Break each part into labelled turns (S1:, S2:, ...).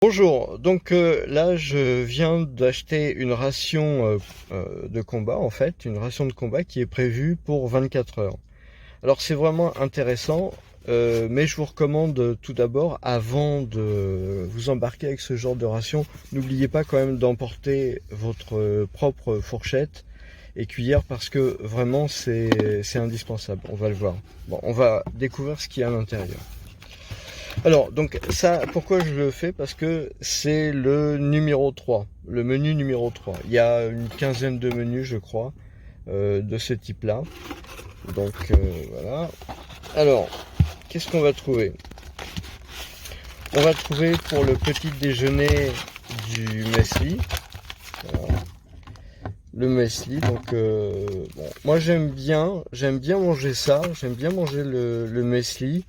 S1: Bonjour, donc là je viens d'acheter une ration de combat, en fait, une ration de combat qui est prévue pour 24 heures. Alors c'est vraiment intéressant, mais je vous recommande tout d'abord, avant de vous embarquer avec ce genre de ration, n'oubliez pas quand même d'emporter votre propre fourchette et cuillère parce que vraiment c'est indispensable, on va le voir. Bon, on va découvrir ce qu'il y a à l'intérieur. Alors, donc ça, pourquoi je le fais? Parce que c'est le numéro 3, le menu numéro 3. Il y a une quinzaine de menus, je crois, de ce type-là. Donc, voilà. Alors, qu'est-ce qu'on va trouver? On va trouver pour le petit déjeuner du muesli. Voilà. Le muesli, donc, bon, moi j'aime bien manger ça, j'aime bien manger le muesli.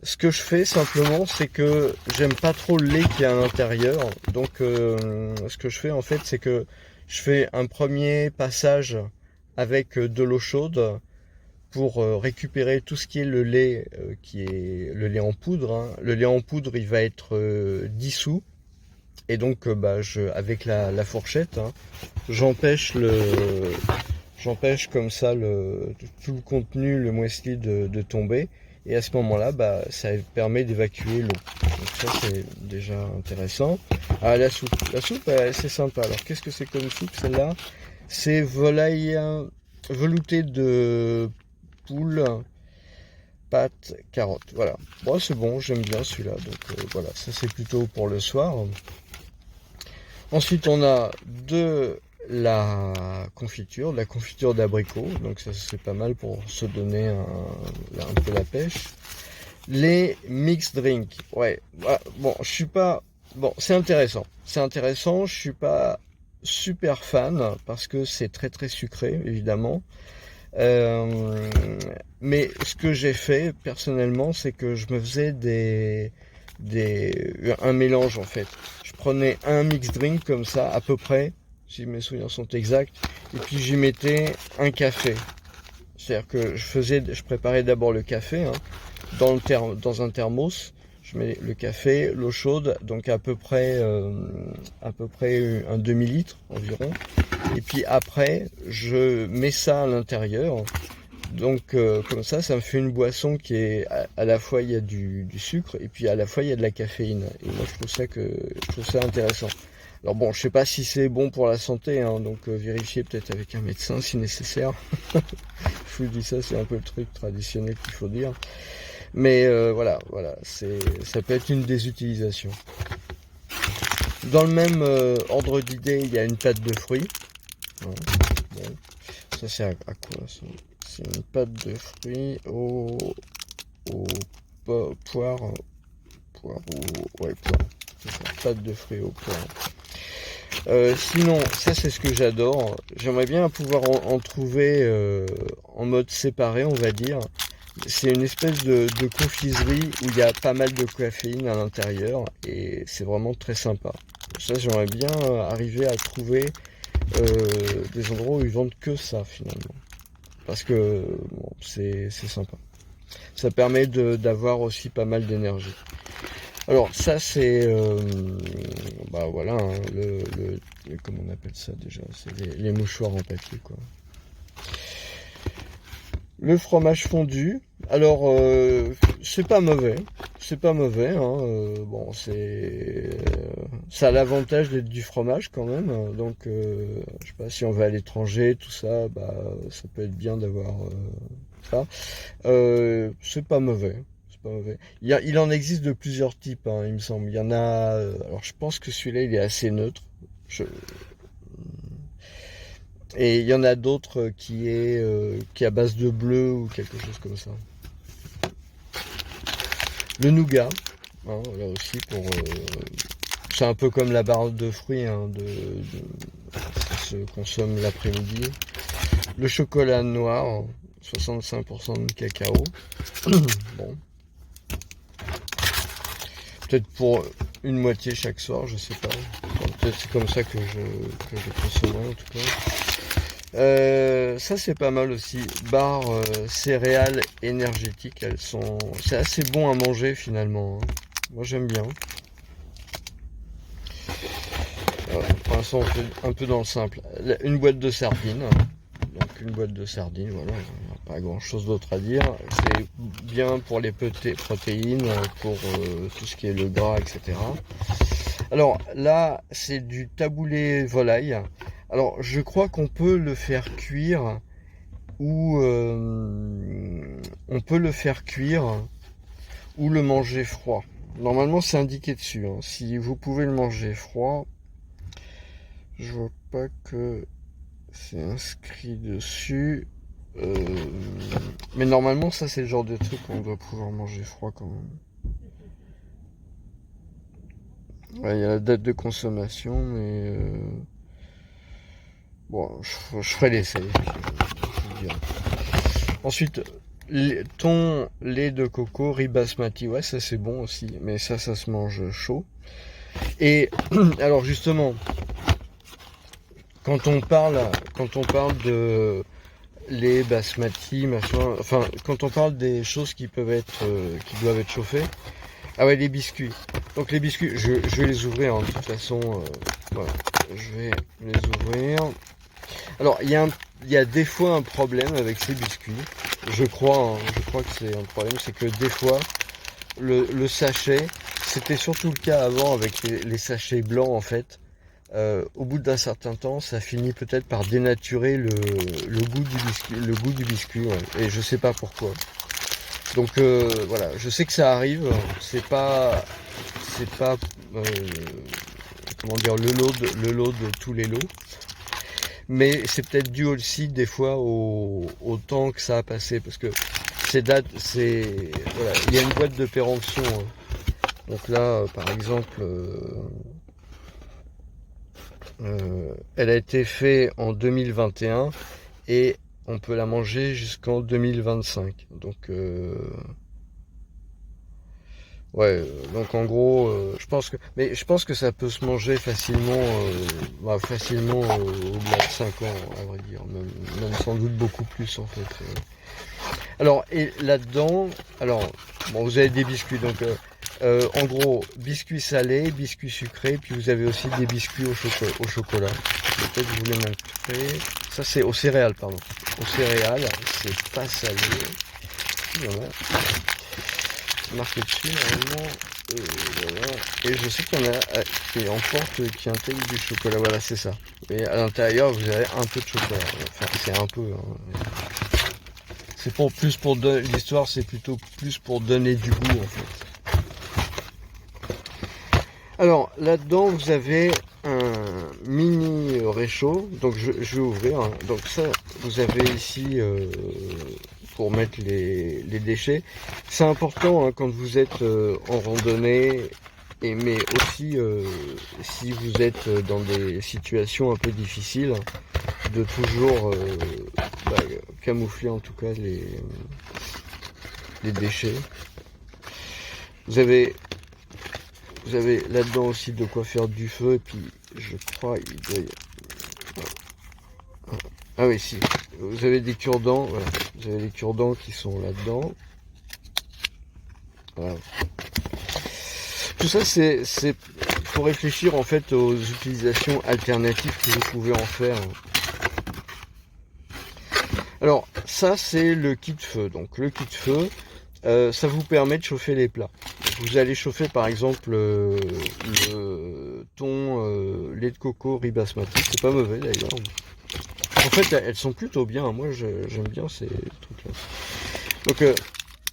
S1: Ce que je fais simplement, c'est que j'aime pas trop le lait qui est à l'intérieur. Donc ce que je fais en fait, c'est que je fais un premier passage avec de l'eau chaude pour récupérer tout ce qui est le lait, qui est le lait en poudre, hein. Le lait en poudre, il va être dissous. Et donc avec la fourchette, hein, j'empêche comme ça tout le contenu, le muesli de tomber. Et à ce moment-là, ça permet d'évacuer l'eau. Donc ça, c'est déjà intéressant. Ah, la soupe. La soupe, c'est sympa. Alors, qu'est-ce que c'est comme soupe, celle-là? C'est volaille velouté de poule, pâte, carotte. Voilà. Bon, c'est bon, j'aime bien celui-là. Donc, voilà, ça, c'est plutôt pour le soir. Ensuite, on a de la confiture d'abricot. Donc ça, c'est pas mal pour se donner un peu la pêche. Les mix drinks. Ouais. Bon, je suis pas... Bon, c'est intéressant. C'est intéressant. Je suis pas super fan parce que c'est très très sucré, évidemment. Euh, mais ce que j'ai fait personnellement, c'est que je me faisais un mélange en fait. Je prenais un mix drink comme ça, à peu près, si mes souvenirs sont exacts, et puis j'y mettais un café. C'est-à-dire que je préparais d'abord le café, hein, dans un thermos. Je mets le café, l'eau chaude, donc à peu près un demi-litre environ. Et puis après, je mets ça à l'intérieur. Donc comme ça me fait une boisson qui est à la fois il y a du sucre et puis à la fois il y a de la caféine. Et moi je trouve ça intéressant. Alors bon, je sais pas si c'est bon pour la santé, hein, donc vérifiez peut-être avec un médecin si nécessaire. Je vous dis ça, c'est un peu le truc traditionnel qu'il faut dire. Mais voilà, ça peut être une des utilisations. Dans le même ordre d'idée, il y a une pâte de fruits. Voilà. Bon. Ça c'est à quoi ça? C'est une pâte de fruits au poire, ouais, poire. C'est ça, pâte de fruits au poire. Sinon, ça c'est ce que j'adore. J'aimerais bien pouvoir en trouver en mode séparé, on va dire. C'est une espèce de confiserie où il y a pas mal de caféine à l'intérieur et c'est vraiment très sympa. Ça, j'aimerais bien arriver à trouver des endroits où ils vendent que ça finalement. Parce que bon, c'est sympa. Ça permet d'avoir aussi pas mal d'énergie. Alors ça c'est voilà, hein, comment on appelle ça déjà, c'est les mouchoirs en papier quoi. Le fromage fondu, alors c'est pas mauvais, hein, bon ça a l'avantage d'être du fromage quand même, hein, donc je sais pas si on va à l'étranger, tout ça, ça peut être bien d'avoir ça. C'est pas mauvais. C'est pas mauvais. Il en existe de plusieurs types, hein, il me semble. Il y en a. Alors je pense que celui-là il est assez neutre. Et il y en a d'autres qui est à base de bleu ou quelque chose comme ça. Le nougat, hein, là aussi pour. C'est un peu comme la barre de fruits, hein, ça se consomme l'après-midi. Le chocolat noir, 65% de cacao. Bon. Peut-être pour une moitié chaque soir, je sais pas. Enfin, peut-être c'est comme ça que je consommerai en tout cas. Ça c'est pas mal aussi. Barres céréales énergétiques, c'est assez bon à manger finalement, hein. Moi j'aime bien. l'instant on fait un peu dans le simple. Une boîte de sardines. Donc une boîte de sardines, voilà, pas grand chose d'autre à dire. C'est bien pour les protéines, pour tout ce qui est le gras, etc. Alors là, c'est du taboulé volaille. Alors je crois qu'on peut le faire cuire ou on peut le faire cuire ou le manger froid. Normalement c'est indiqué dessus, hein. Si vous pouvez le manger froid, je vois pas que c'est inscrit dessus. Mais normalement ça c'est le genre de truc qu'on doit pouvoir manger froid quand même. Ouais, il y a la date de consommation, mais bon, je ferai l'essai. Ensuite, thon, lait de coco, riz basmati, ouais ça c'est bon aussi, mais ça se mange chaud. Et alors justement, quand on parle de lait basmati, machin, enfin quand on parle des choses qui peuvent être, qui doivent être chauffées, ah ouais, les biscuits. Donc les biscuits, je vais les ouvrir, hein, de toute façon, voilà, je vais les ouvrir. Alors il y a des fois un problème avec ces biscuits, je crois que c'est un problème, c'est que des fois le sachet, c'était surtout le cas avant avec les sachets blancs en fait. Au bout d'un certain temps, ça finit peut-être par dénaturer le goût du biscuit, ouais, et je sais pas pourquoi. Donc voilà, je sais que ça arrive, c'est pas comment dire le lot de tous les lots, mais c'est peut-être dû aussi des fois au temps que ça a passé, parce que voilà, il y a une boîte de péremption, hein. Donc là par exemple elle a été faite en 2021 et on peut la manger jusqu'en 2025. Donc ouais, donc en gros, je pense que ça peut se manger facilement, facilement au-delà de 5 ans, à vrai dire, même sans doute beaucoup plus en fait. Alors et là-dedans, alors bon, vous avez des biscuits, donc en gros biscuits salés, biscuits sucrés, puis vous avez aussi des biscuits au chocolat. Peut-être que je voulais montrer. Ça c'est aux céréales, pardon. Aux céréales, c'est pas salé. Voilà. Marqué dessus normalement. Voilà. Et je sais qu'il y en a qui emportent, qui intègrent du chocolat. Voilà, c'est ça. Et à l'intérieur, vous avez un peu de chocolat. Enfin, c'est un peu. Hein. C'est pour l'histoire, c'est plutôt plus pour donner du goût en fait. Alors là-dedans, vous avez un mini réchaud. Donc je vais ouvrir. Hein. Donc ça, vous avez ici. Pour mettre les déchets. C'est important hein, quand vous êtes en randonnée, mais aussi si vous êtes dans des situations un peu difficiles, de toujours camoufler en tout cas les déchets. Vous avez là-dedans aussi de quoi faire du feu, et puis je crois il doit y... Ah oui, si. Vous avez des cure-dents, voilà. Vous avez les cure-dents qui sont là-dedans. Voilà. Tout ça, c'est faut réfléchir en fait aux utilisations alternatives que vous pouvez en faire. Alors, ça, c'est le kit feu. Donc, le kit feu, ça vous permet de chauffer les plats. Donc, vous allez chauffer, par exemple, le thon, lait de coco, riz basmati. C'est pas mauvais, d'ailleurs. En fait, elles sont plutôt bien. Moi, j'aime bien ces trucs-là. Donc,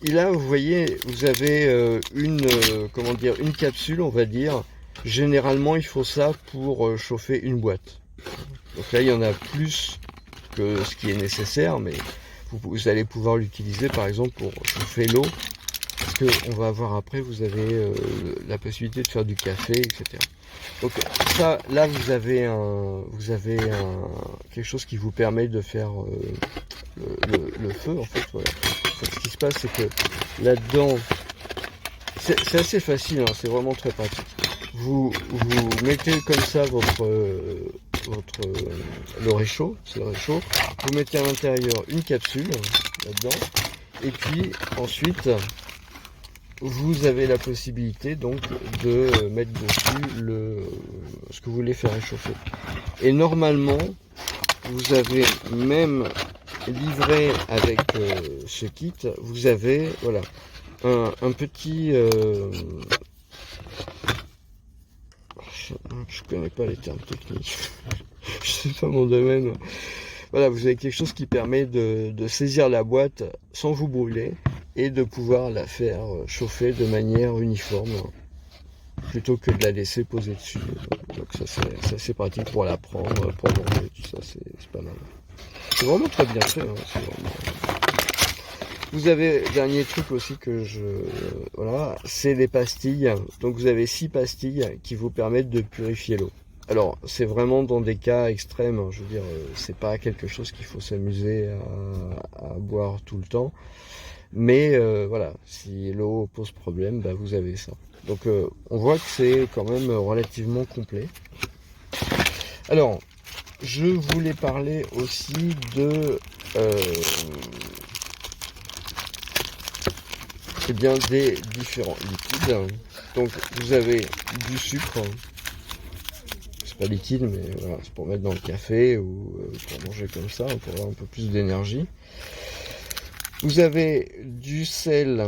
S1: là, vous voyez, vous avez une capsule, on va dire. Généralement, il faut ça pour chauffer une boîte. Donc là, il y en a plus que ce qui est nécessaire, mais vous allez pouvoir l'utiliser, par exemple, pour chauffer l'eau. Parce que on va voir après, vous avez la possibilité de faire du café, etc. Donc ça, là vous avez quelque chose qui vous permet de faire le feu en fait. Voilà. Donc, ce qui se passe, c'est que là-dedans, c'est assez facile, hein, c'est vraiment très pratique. Vous mettez comme ça le réchaud, c'est le réchaud. Vous mettez à l'intérieur une capsule là-dedans, et puis ensuite vous avez la possibilité donc de mettre dessus ce que vous voulez faire réchauffer. Et normalement, vous avez même livré avec ce kit, vous avez voilà un petit je connais pas les termes techniques, c'est pas mon domaine. Voilà, vous avez quelque chose qui permet de saisir la boîte sans vous brûler et de pouvoir la faire chauffer de manière uniforme plutôt que de la laisser poser dessus. Donc ça c'est pratique pour la prendre, pour manger, tout ça, c'est pas mal. C'est vraiment très bien fait. Hein, vraiment... Vous avez, dernier truc aussi que voilà, c'est les pastilles. Donc vous avez 6 pastilles qui vous permettent de purifier l'eau. Alors, c'est vraiment dans des cas extrêmes, hein, je veux dire, c'est pas quelque chose qu'il faut s'amuser à boire tout le temps. Mais voilà, si l'eau pose problème, bah, vous avez ça. Donc on voit que c'est quand même relativement complet. Alors, je voulais parler aussi de eh bien, des différents liquides. Donc vous avez du sucre, c'est pas liquide mais voilà, c'est pour mettre dans le café ou pour manger comme ça, pour avoir un peu plus d'énergie. Vous avez du sel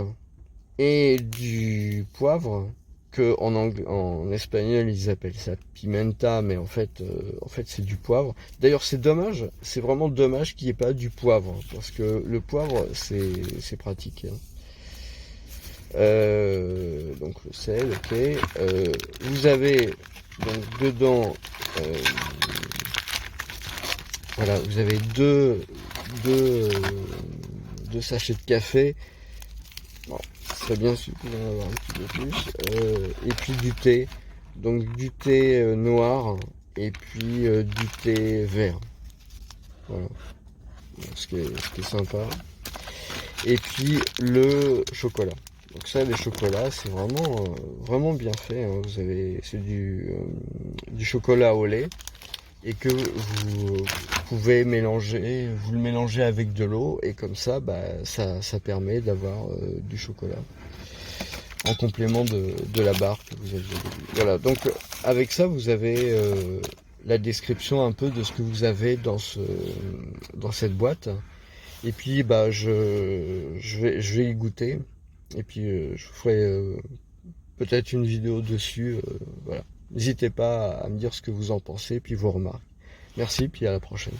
S1: et du poivre, que en espagnol ils appellent ça pimenta, mais en fait c'est du poivre. D'ailleurs c'est dommage, c'est vraiment dommage qu'il n'y ait pas du poivre, parce que le poivre c'est pratique. Donc le sel, ok. Vous avez donc dedans, voilà, vous avez deux sachets de café. Bon, ce serait bien si vous pouvez en avoir un petit peu plus. Et puis du thé, donc du thé noir et puis du thé vert. Voilà, donc, ce qui est sympa. Et puis le chocolat. Donc ça, les chocolats, c'est vraiment bien fait. Hein. C'est du chocolat au lait et que vous pouvez mélanger, vous le mélangez avec de l'eau et comme ça, bah, ça permet d'avoir du chocolat en complément de la barre que vous aviez. Voilà. Donc avec ça, vous avez la description un peu de ce que vous avez dans cette boîte. Et puis bah je vais y goûter. Et puis je ferai peut-être une vidéo dessus. Voilà. N'hésitez pas à me dire ce que vous en pensez, puis vos remarques. Merci, puis à la prochaine.